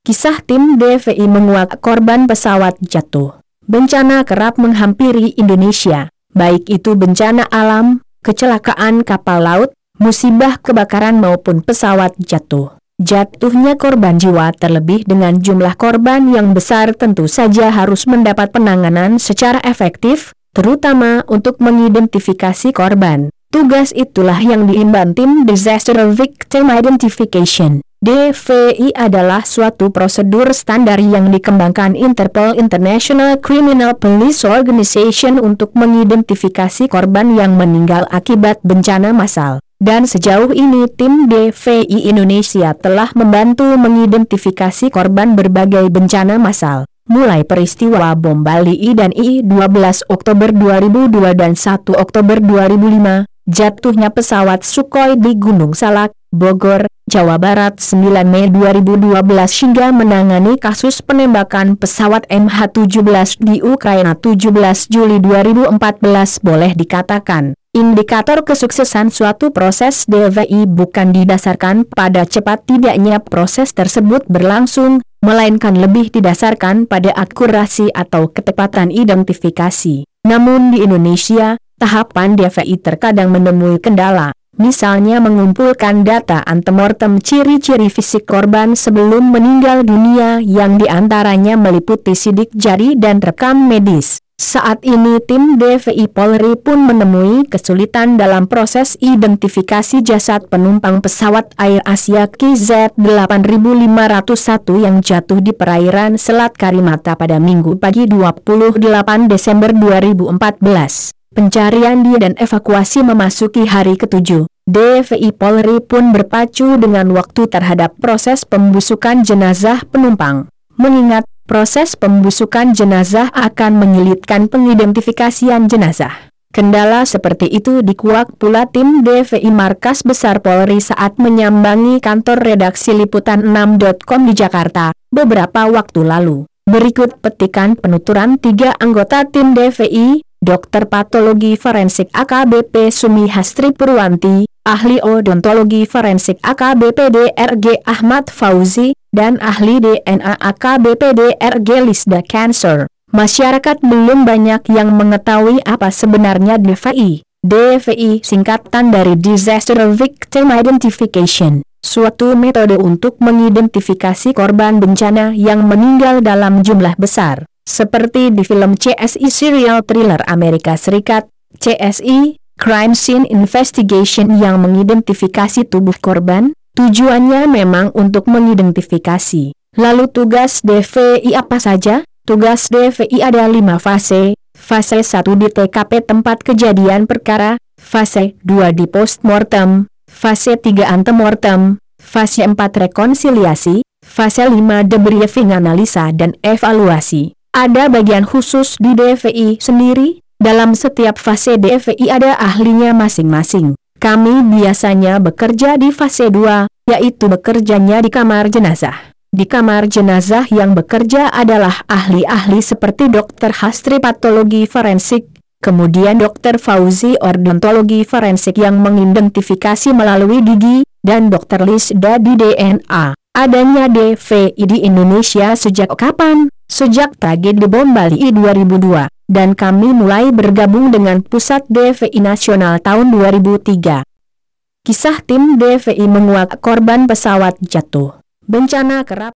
Kisah tim DVI menguak korban pesawat jatuh. Bencana kerap menghampiri Indonesia, baik itu bencana alam, kecelakaan kapal laut, musibah kebakaran maupun pesawat jatuh. Jatuhnya korban jiwa terlebih dengan jumlah korban yang besar tentu saja harus mendapat penanganan secara efektif, terutama untuk mengidentifikasi korban. Tugas itulah yang diemban tim Disaster Victim Identification. DVI adalah suatu prosedur standar yang dikembangkan Interpol International Criminal Police Organization untuk mengidentifikasi korban yang meninggal akibat bencana massal. Dan sejauh ini tim DVI Indonesia telah membantu mengidentifikasi korban berbagai bencana massal, mulai peristiwa bom Bali I dan II 12 Oktober 2002 dan 1 Oktober 2005, jatuhnya pesawat Sukhoi di Gunung Salak, Bogor, Jawa Barat 9 Mei 2012 hingga menangani kasus penembakan pesawat MH17 di Ukraina 17 Juli 2014. Boleh dikatakan, indikator kesuksesan suatu proses DVI bukan didasarkan pada cepat tidaknya proses tersebut berlangsung, melainkan lebih didasarkan pada akurasi atau ketepatan identifikasi. Namun di Indonesia, tahapan DVI terkadang menemui kendala. Misalnya mengumpulkan data antemortem ciri-ciri fisik korban sebelum meninggal dunia yang diantaranya meliputi sidik jari dan rekam medis. Saat ini tim DVI Polri pun menemui kesulitan dalam proses identifikasi jasad penumpang pesawat Air Asia KZ8501 yang jatuh di perairan Selat Karimata pada Minggu pagi 28 Desember 2014. Pencarian dan evakuasi memasuki hari ke-7. DVI Polri pun berpacu dengan waktu terhadap proses pembusukan jenazah penumpang. Mengingat proses pembusukan jenazah akan menyulitkan pengidentifikasian jenazah. Kendala seperti itu dikuak pula tim DVI Markas Besar Polri saat menyambangi kantor redaksi Liputan6.com di Jakarta beberapa waktu lalu. Berikut petikan penuturan 3 anggota tim DVI, Dokter Patologi Forensik AKBP Sumihastri Purwanti, Ahli Odontologi Forensik AKBP DRG Ahmad Fauzi, dan Ahli DNA AKBP DRG Lisda Cancer. Masyarakat belum banyak yang mengetahui apa sebenarnya DVI. DVI singkatan dari Disaster Victim Identification, suatu metode untuk mengidentifikasi korban bencana yang meninggal dalam jumlah besar. Seperti di film CSI Serial Thriller Amerika Serikat, CSI, Crime Scene Investigation yang mengidentifikasi tubuh korban, tujuannya memang untuk mengidentifikasi. Lalu tugas DVI apa saja? Tugas DVI ada 5 fase. Fase 1 di TKP tempat kejadian perkara, fase 2 di postmortem, fase 3 antemortem, fase 4 rekonsiliasi, fase 5 debriefing analisa dan evaluasi. Ada bagian khusus di DVI sendiri, dalam setiap fase DVI ada ahlinya masing-masing. Kami biasanya bekerja di fase 2, yaitu bekerjanya di kamar jenazah. Di kamar jenazah yang bekerja adalah ahli-ahli seperti Dr. Hastri Patologi Forensik, kemudian Dr. Fauzi Odontologi Forensik yang mengidentifikasi melalui gigi, dan Dr. Lisda di DNA. Adanya DVI di Indonesia sejak kapan? Sejak tragedi bom Bali I 2002, dan kami mulai bergabung dengan Pusat DVI Nasional tahun 2003. Kisah tim DVI menguak korban pesawat jatuh. Bencana kerap